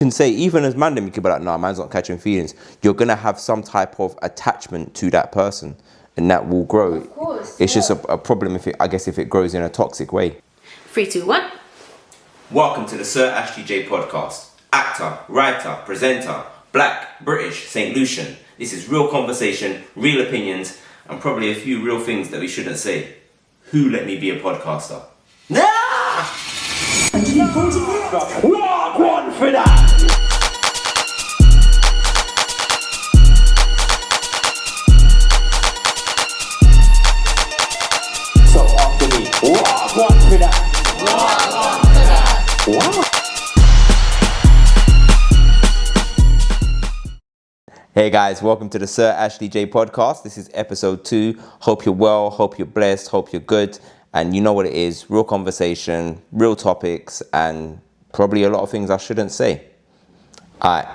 can say, even as man, you can be like, nah, man's not catching feelings. You're going to have some type of attachment to that person, and that will grow. Of course. It's just a problem if it grows in a toxic way. 3, 2, 1. Welcome to the Sir Ashley J podcast. Actor, writer, presenter, black, British, St. Lucian. This is real conversation, real opinions, and probably a few real things that we shouldn't say. Who let me be a podcaster? Nah! Wagwan Fi Dat! So after me, Wagwan Fi Dat! Wagwan Fi Dat! Wow! Hey guys, welcome to the Sir Ashley J podcast. This is episode 2. Hope you're well, hope you're blessed, hope you're good. And you know what it is, real conversation, real topics, and probably a lot of things I shouldn't say. Alright,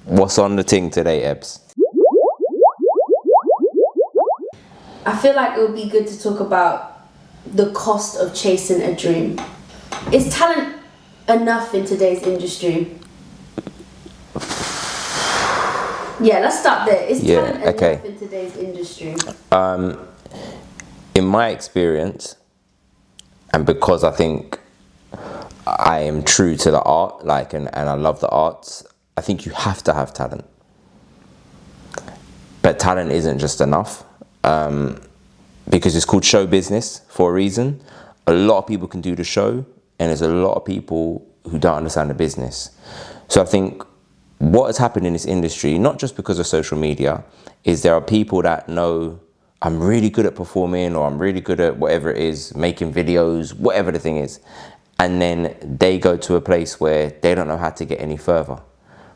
what's on the thing today, Ebs? I feel like it would be good to talk about the cost of chasing a dream. Is talent enough in today's industry? Yeah, let's start there. Is talent enough in today's industry? In my experience, and because I think I am true to the art, and I love the arts, I think you have to have talent. But talent isn't just enough, because it's called show business for a reason. A lot of people can do the show, and there's a lot of people who don't understand the business. So I think what has happened in this industry, not just because of social media, is there are people that know I'm really good at performing, or I'm really good at whatever it is, making videos, whatever the thing is. And then they go to a place where they don't know how to get any further.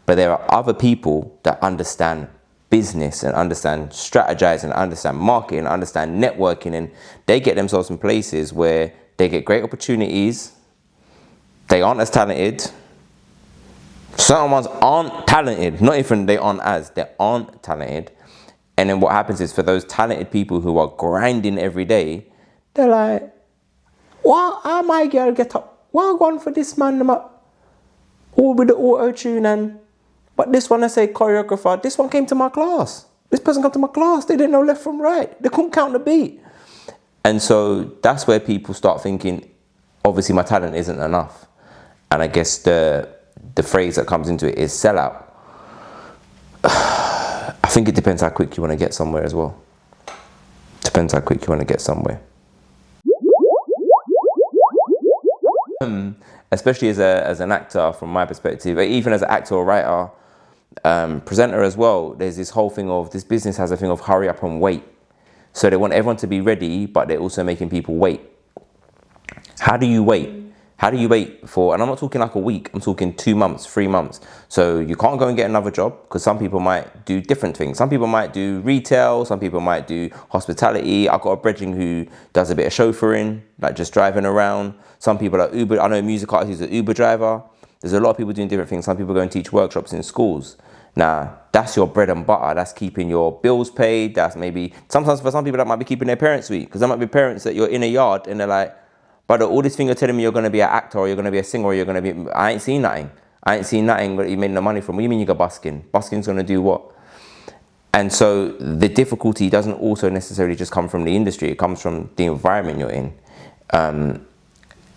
But there are other people that understand business and understand strategizing, understand marketing, understand networking, and they get themselves in places where they get great opportunities. They aren't as talented. Certain ones aren't talented, not even they aren't talented. And then what happens is, for those talented people who are grinding every day, they're like, well, how am I going to get up? Well, I'm going for this man, all with the auto-tune, but this one, I say choreographer, this one came to my class. This person came to my class, they didn't know left from right. They couldn't count the beat. And so that's where people start thinking, obviously my talent isn't enough. And I guess the phrase that comes into it is sellout. I think it depends how quick you want to get somewhere as well. Depends how quick you want to get somewhere. Especially as an actor, from my perspective, even as an actor or writer, presenter as well, there's this whole thing of, this business has a thing of hurry up and wait. So they want everyone to be ready, but they're also making people wait. How do you wait? How do you wait for, and I'm not talking like a week, I'm talking 2 months, 3 months. So you can't go and get another job, because some people might do different things. Some people might do retail, some people might do hospitality. I've got a brethren who does a bit of chauffeuring, like just driving around. Some people are Uber, I know a music artist who's an Uber driver. There's a lot of people doing different things. Some people go and teach workshops in schools. Now, that's your bread and butter. That's keeping your bills paid. That's maybe, sometimes for some people that might be keeping their parents sweet, because there might be parents that you're in a yard and they're like, but all this thing you're telling me you're going to be an actor, or you're going to be a singer, or you're going to be, I ain't seen nothing. I ain't seen nothing that you made no money from. What do you mean you go busking? Busking's going to do what? And so the difficulty doesn't also necessarily just come from the industry. It comes from the environment you're in. And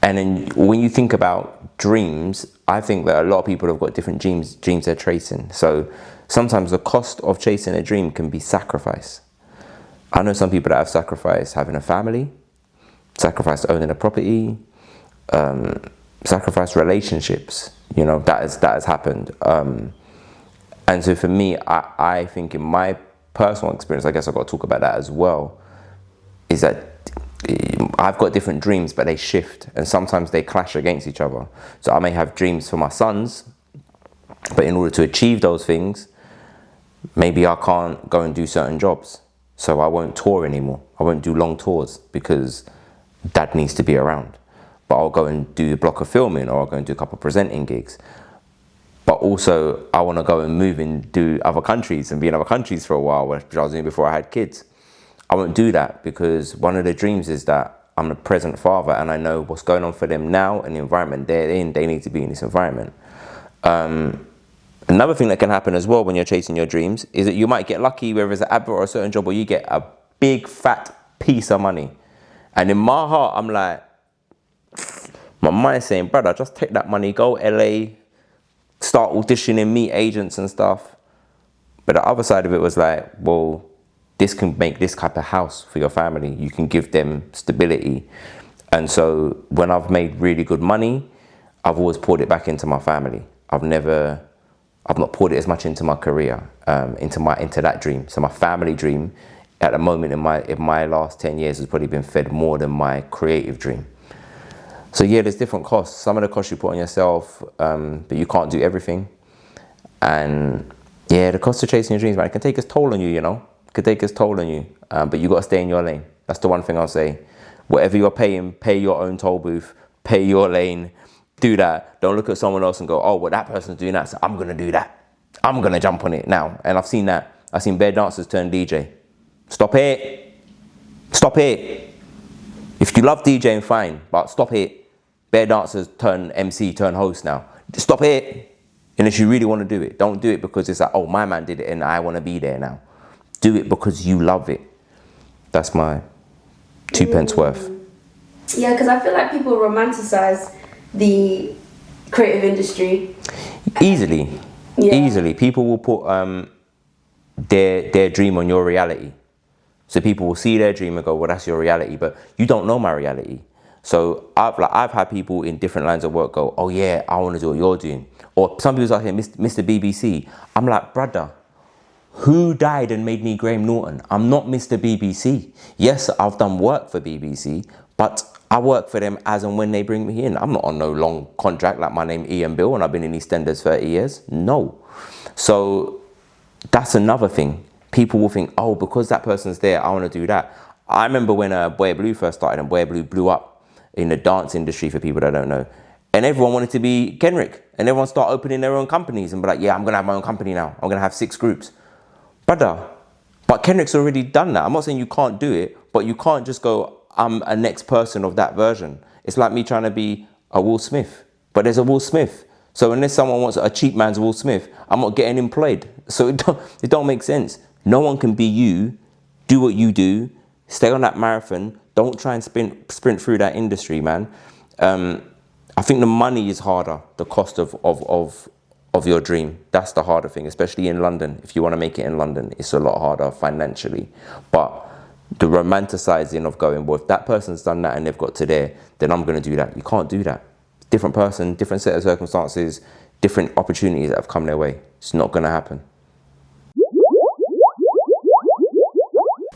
then when you think about dreams, I think that a lot of people have got different dreams they're chasing. So sometimes the cost of chasing a dream can be sacrifice. I know some people that have sacrificed having a family, sacrifice owning a property, sacrifice relationships. You know, that has happened. And so for me, I think in my personal experience, I guess I've got to talk about that as well, is that I've got different dreams, but they shift, and sometimes they clash against each other. So I may have dreams for my sons, but in order to achieve those things, maybe I can't go and do certain jobs. So I won't tour anymore. I won't do long tours, because Dad needs to be around. But I'll go and do a block of filming, or I'll go and do a couple of presenting gigs. But also, I want to go and move and do other countries and be in other countries for a while, which I was doing before I had kids. I won't do that, because one of the dreams is that I'm a present father, and I know what's going on for them now and the environment they're in. They need to be in this environment. Another thing that can happen as well when you're chasing your dreams is that you might get lucky, whether it's an advert or a certain job, where you get a big fat piece of money. And in my heart, I'm like, my mind's saying, brother, just take that money, go LA, start auditioning, meet agents and stuff. But the other side of it was like, well, this can make this type of house for your family. You can give them stability. And so when I've made really good money, I've always poured it back into my family. I've not poured it as much into my career, into that dream. So my family dream at the moment in my last 10 years has probably been fed more than my creative dream. So yeah, there's different costs. Some of the costs you put on yourself, but you can't do everything. And yeah, the cost of chasing your dreams, man, it can take its toll on you, you know? It can take its toll on you, but you got to stay in your lane. That's the one thing I'll say. Whatever you're paying, pay your own toll booth, pay your lane, do that. Don't look at someone else and go, oh, well, that person's doing that, so I'm going to do that. I'm going to jump on it now. And I've seen that. I've seen bare dancers turn DJ. Stop it. Stop it. If you love DJing, fine, but stop it. Bare dancers turn MC, turn host now. Stop it. Unless you really want to do it. Don't do it because it's like, oh, my man did it and I want to be there now. Do it because you love it. That's my 2 pence worth. Yeah, because I feel like people romanticize the creative industry. Easily. Yeah. Easily. People will put their dream on your reality. So people will see their dream and go, well, that's your reality. But you don't know my reality. So I've had people in different lines of work go, oh yeah, I want to do what you're doing. Or some people are saying, Mr. BBC. I'm like, brother, who died and made me Graham Norton? I'm not Mr. BBC. Yes, I've done work for BBC, but I work for them as and when they bring me in. I'm not on no long contract like my name Ian Bill and I've been in EastEnders 30 years. No. So that's another thing. People will think, oh, because that person's there, I want to do that. I remember when Boy Blue first started and Boy Blue blew up in the dance industry for people that don't know. And everyone wanted to be Kenrick. And everyone started opening their own companies and be like, yeah, I'm going to have my own company now. I'm going to have 6 groups. Brother, but Kenrick's already done that. I'm not saying you can't do it, but you can't just go, I'm a next person of that version. It's like me trying to be a Will Smith. But there's a Will Smith. So unless someone wants a cheap man's Will Smith, I'm not getting employed. So it don't make sense. No one can be you. Do what you do. Stay on that marathon. Don't try and sprint through that industry, man. I think the money is harder, the cost of your dream. That's the harder thing, especially in London. If you want to make it in London, it's a lot harder financially. But the romanticizing of going, well, if that person's done that and they've got to there, then I'm going to do that. You can't do that. Different person, different set of circumstances, different opportunities that have come their way. It's not going to happen.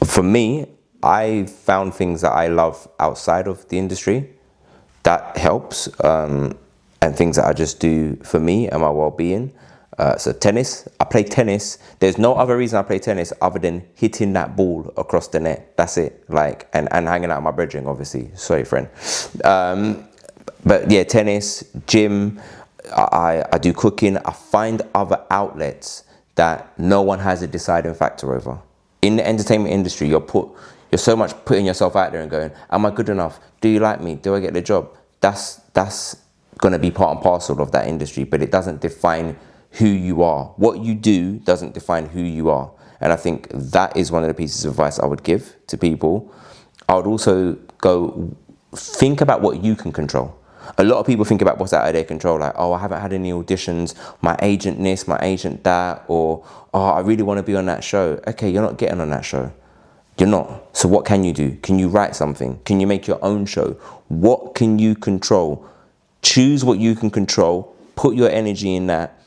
For me, I found things that I love outside of the industry. That helps. And things that I just do for me and my well-being. So tennis, I play tennis. There's no other reason I play tennis other than hitting that ball across the net. That's it. Like, and hanging out with my brethren, obviously. Sorry, friend. But yeah, tennis, gym, I do cooking. I find other outlets that no one has a deciding factor over. In the entertainment industry, you're so much putting yourself out there and going, am I good enough? Do you like me? Do I get the job? That's going to be part and parcel of that industry, but it doesn't define who you are. What you do doesn't define who you are. And I think that is one of the pieces of advice I would give to people. I would also go, think about what you can control. A lot of people think about what's out of their control, like, oh, I haven't had any auditions, my agent this, my agent that, or, oh, I really want to be on that show. Okay, you're not getting on that show. You're not. So what can you do? Can you write something? Can you make your own show? What can you control? Choose what you can control, put your energy in that,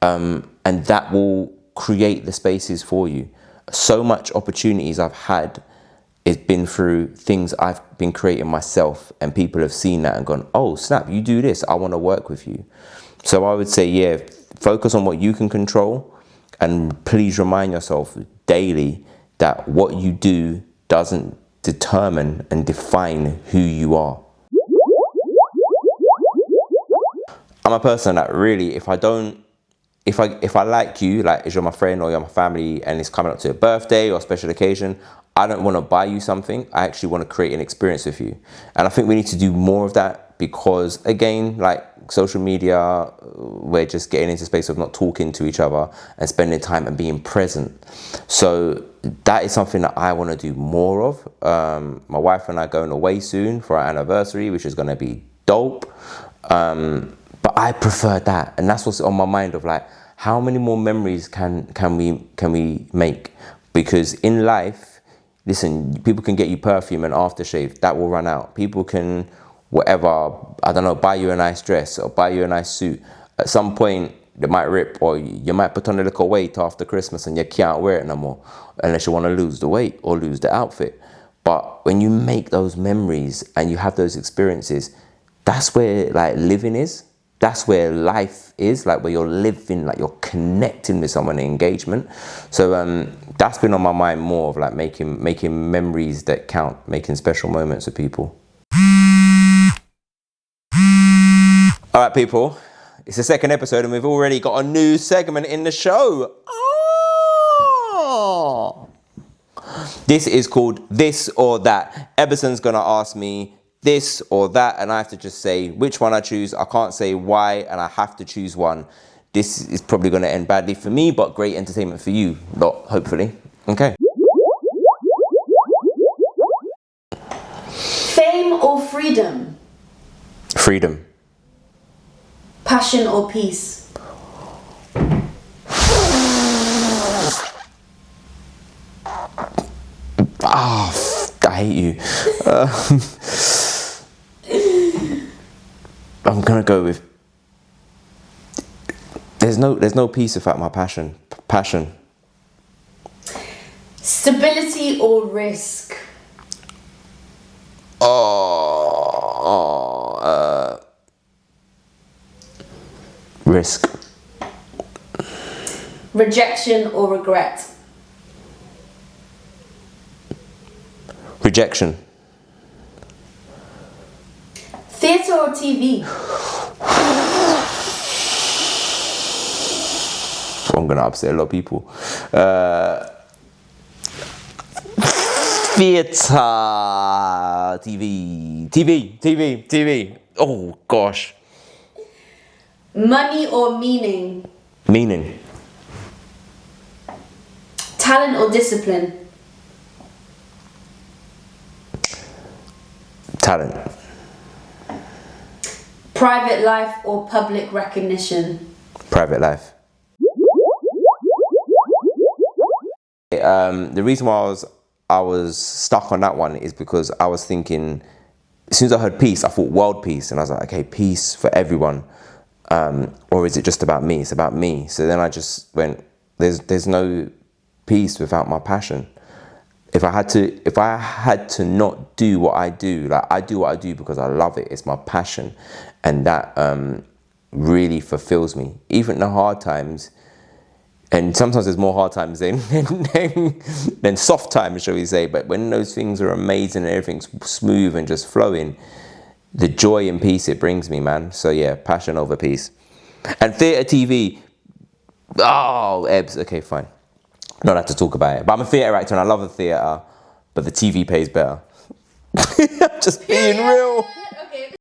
and that will create the spaces for you. So much opportunities I've had has been through things I've been creating myself, and people have seen that and gone, oh, snap, you do this, I want to work with you. So I would say, yeah, focus on what you can control, and please remind yourself daily that what you do doesn't determine and define who you are. I'm a person that really, if I like you, like if you're my friend or you're my family and it's coming up to a birthday or a special occasion, I don't want to buy you something. I actually want to create an experience with you. And I think we need to do more of that that because, again, like social media, we're just getting into space of not talking to each other and spending time and being present. So that is something that I want to do more of. My wife and I are going away soon for our anniversary, which is going to be dope. But I prefer that, and that's what's on my mind of like, how many more memories can we make? Because in life, listen, people can get you perfume and aftershave, that will run out. People can, whatever, I don't know, buy you a nice dress or buy you a nice suit. At some point, they might rip, or you might put on a little weight after Christmas and you can't wear it no more, unless you want to lose the weight or lose the outfit. But when you make those memories and you have those experiences, that's where like living is. That's where life is, like where you're living, like you're connecting with someone in engagement. So that's been on my mind more of like making memories that count, making special moments with people. All right, people, it's the second episode and we've already got a new segment in the show. Oh. This is called This or That. Eberson's gonna ask me this or that, and I have to just say which one I choose. I can't say why, and I have to choose one. This is probably going to end badly for me, but great entertainment for you lot, hopefully. Okay. Fame or freedom? Freedom. Passion or peace? I hate you. I'm gonna go with. There's no peace without my passion. Passion. Stability or risk? Risk. Rejection or regret? Rejection. Theatre or TV? I'm gonna upset a lot of people. Theatre. TV. Oh gosh. Money or meaning? Meaning. Talent or discipline? Talent. Private life or public recognition? Private life. The reason why I was stuck on that one is because I was thinking, as soon as I heard peace, I thought world peace, and I was like, okay, peace for everyone, or is it just about me? It's about me. So then I just went, there's no peace without my passion. If I had to not do what I do, like I do what I do because I love it. It's my passion, and that really fulfills me. Even in the hard times, and sometimes there's more hard times than soft times, shall we say. But when those things are amazing and everything's smooth and just flowing, the joy and peace it brings me, man. So yeah, passion over peace. And theatre TV. Oh, Ebs. Okay, fine. Not have to talk about it. But I'm a theatre actor and I love the theatre, but the TV pays better. I'm just being real. Okay.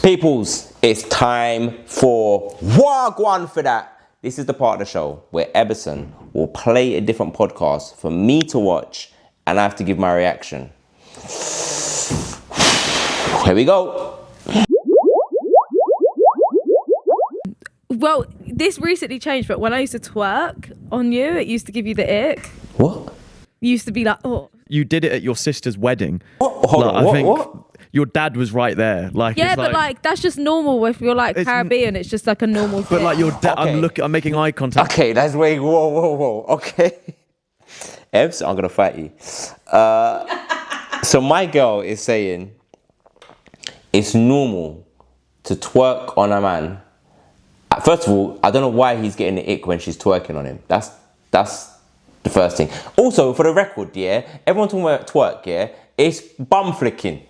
Peoples, it's time for Wagwan Fi Dat. This is the part of the show where Eberson will play a different podcast for me to watch and I have to give my reaction. Here we go. Well, this recently changed, but when I used to twerk on you, it used to give you the ick. What? You used to be like, oh. You did it at your sister's wedding. What? Hold on, I think what? Your dad was right there. Like, Yeah, it's but like that's just normal. If you're like Caribbean, it's just like a normal thing. But like your dad, Okay. I'm making eye contact. Okay, that's way, whoa. Okay. Ebs, I'm gonna fight you. So my girl is saying it's normal to twerk on a man. First of all, I don't know why he's getting the ick when she's twerking on him. That's the first thing. Also, for the record, yeah, everyone talking about twerk, yeah, it's bum flicking.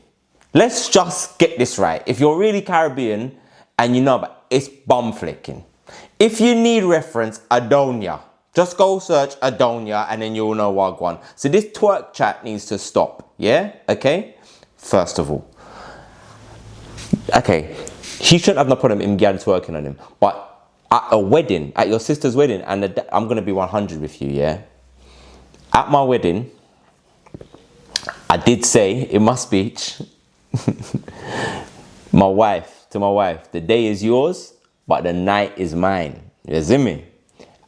Let's just get this right. If you're really Caribbean and you know, but it's bum flicking. If you need reference, Adonia. Just go search Adonia and then you'll know Wagwan. So this twerk chat needs to stop, yeah? Okay? first of all. Okay, she shouldn't have no problem in Gyan twerking on him, but at a wedding, at your sister's wedding, and I'm gonna be 100 with you, yeah? At my wedding, I did say in my speech, to my wife, the day is yours, but the night is mine. You see me?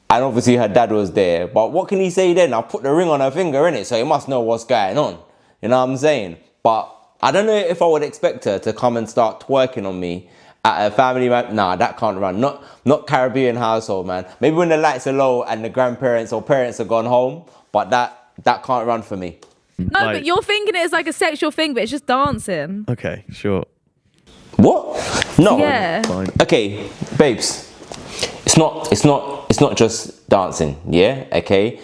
And obviously her dad was there, but what can he say then? I put the ring on her finger, innit? So he must know what's going on. You know what I'm saying? But I don't know if I would expect her to come and start twerking on me at a family, nah, that can't run. Not Caribbean household, man. Maybe when the lights are low and the grandparents or parents have gone home, but that can't run for me. No, Like- but you're thinking it as like a sexual thing, but it's just dancing. Okay, sure. What? No. Yeah. Fine. Okay, babes. It's not just dancing, yeah? Okay?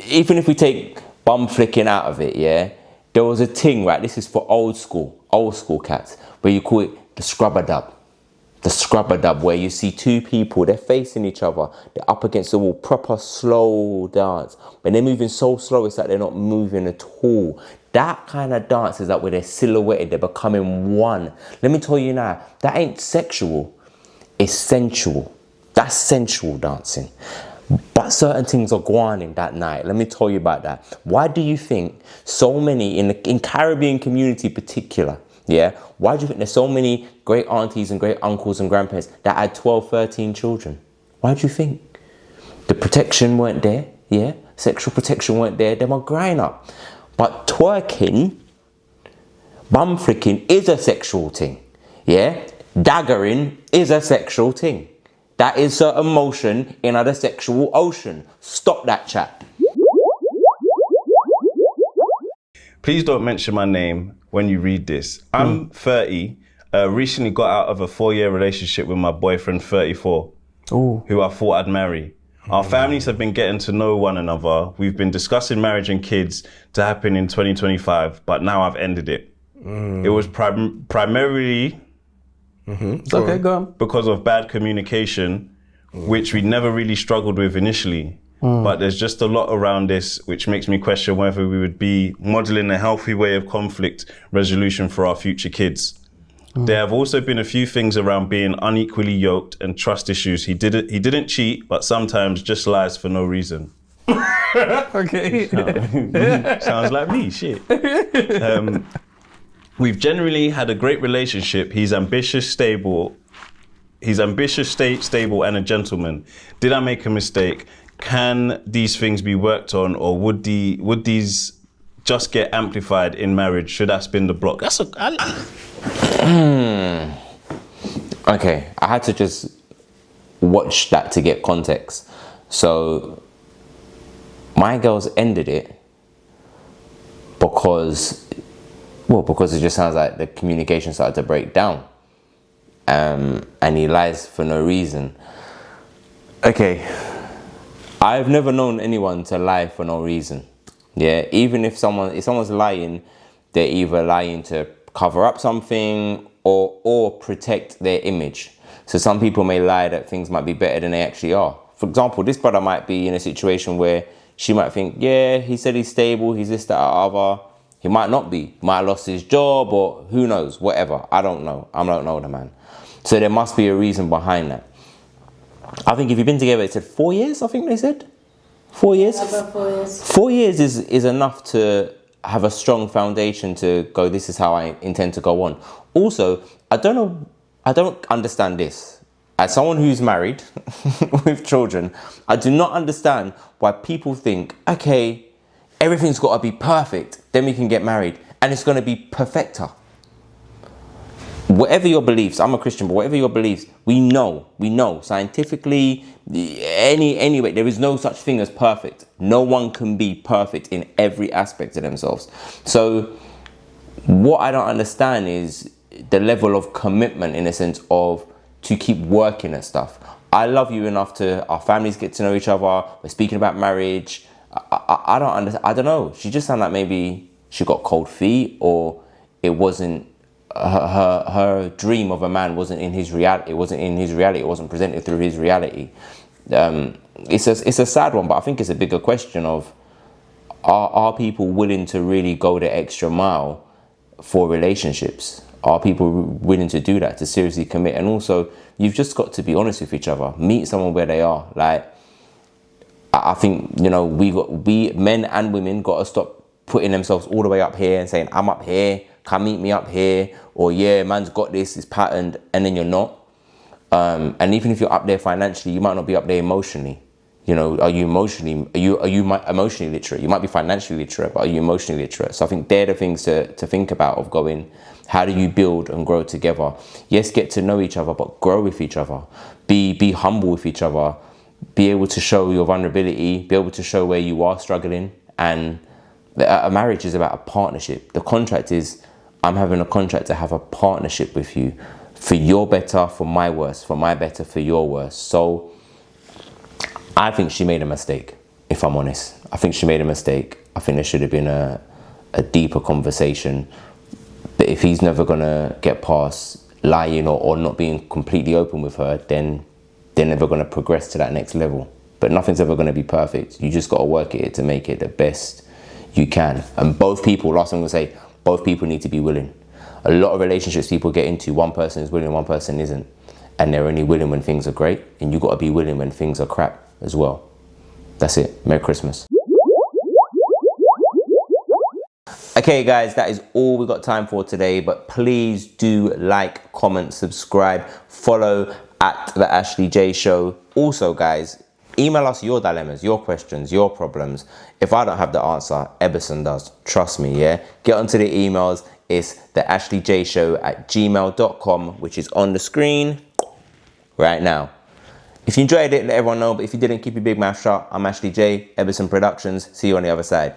Even if we take bum flicking out of it, yeah? There was a thing, right? This is for old school cats, where you call it the scrubber dub. The scrubber dub, where you see two people, they're facing each other, they're up against the wall, proper slow dance. But they're moving so slow, it's like they're not moving at all. That kind of dance is like where they're silhouetted, they're becoming one. Let me tell you now, that ain't sexual, it's sensual. That's sensual dancing. But certain things are going on that night. Let me tell you about that. Why do you think so many, in Caribbean community particular, yeah, why do you think there's so many great aunties and great uncles and grandparents that had 12, 13 children? Why do you think? The protection weren't there, yeah? Sexual protection weren't there, they were growing up. But twerking, bum flicking is a sexual thing, yeah? Daggering is a sexual thing. That is certain motion in the sexual ocean. Stop that chat. Please don't mention my name when you read this. I'm 30, recently got out of a 4-year relationship with my boyfriend, 34, who I thought I'd marry. Our families have been getting to know one another. We've been discussing marriage and kids to happen in 2025, but now I've ended it. It was primarily Okay, go on. because of bad communication, which we never really struggled with initially. But there's just a lot around this which makes me question whether we would be modeling a healthy way of conflict resolution for our future kids. There have also been a few things around being unequally yoked and trust issues. He didn't cheat, but sometimes just lies for no reason. Okay. Sounds like me, shit. We've generally had a great relationship. He's ambitious, stable, and a gentleman. Did I make a mistake? Can these things be worked on, or would these just get amplified in marriage? Should I spin the block? Okay, I had to just watch that to get context. So my girls ended it because it just sounds like the communication started to break down. And he lies for no reason. Okay, I've never known anyone to lie for no reason. Yeah, even if someone's lying, they're either lying to cover up something or protect their image. So some people may lie that things might be better than they actually are. For example, this brother might be in a situation where she might think, yeah, he said he's stable, he's this, that, other. He might not be. Might have lost his job, or who knows, whatever. I don't know. I don't know the man. So there must be a reason behind that. I think if you've been together, it said 4 years, I think they said. 4 years? Yeah, about 4 years. 4 years is enough to have a strong foundation to go, this is how I intend to go on. Also, I don't understand this. As someone who's married with children, I do not understand why people think, okay, everything's got to be perfect, then we can get married, and it's going to be perfecter. Whatever your beliefs, I'm a Christian, but whatever your beliefs, we know scientifically, anyway, there is no such thing as perfect. No one can be perfect in every aspect of themselves. So what I don't understand is the level of commitment, in a sense of to keep working at stuff. I love you enough to, our families get to know each other, we're speaking about marriage. I don't understand. I don't know. She just sounded like maybe she got cold feet, or it wasn't her dream of a man wasn't in his reality. It wasn't in his reality. It wasn't presented through his reality. It's a sad one, but I think it's a bigger question of are people willing to really go the extra mile for relationships? Are people willing to do that, to seriously commit? And also, you've just got to be honest with each other. Meet someone where they are. Like, I think, you know, we men and women got to stop putting themselves all the way up here and saying, I'm up here, come meet me up here, or yeah, man's got this, it's patterned, and then you're not. And even if you're up there financially, you might not be up there emotionally. You know, are you emotionally literate? You might be financially literate, but are you emotionally literate? So I think they're the things to think about, of going, how do you build and grow together? Yes, get to know each other, but grow with each other. Be humble with each other. Be able to show your vulnerability, be able to show where you are struggling. And a marriage is about a partnership. The contract is, I'm having a contract to have a partnership with you for your better, for my worse, for my better, for your worse. So I think she made a mistake, if I'm honest. I think she made a mistake. I think there should have been a deeper conversation. But if he's never gonna get past lying or not being completely open with her, then they're never gonna progress to that next level. But nothing's ever gonna be perfect. You just gotta work at it to make it the best you can. And both people, last thing I'm gonna say, both people need to be willing. A lot of relationships people get into, one person is willing, one person isn't. And they're only willing when things are great. And you gotta be willing when things are crap as well. That's it. Merry Christmas. Okay guys, that is all we got time for today, but please do like, comment, subscribe, follow at The Ashley J Show. Also guys, email us your dilemmas, your questions, your problems. If I don't have the answer, Eberson does. Trust me, yeah? Get onto the emails. It's theashleyjshow@gmail.com, which is on the screen right now. If you enjoyed it, let everyone know. But if you didn't, keep your big mouth shut. I'm Ashley J, Eberson Productions. See you on the other side.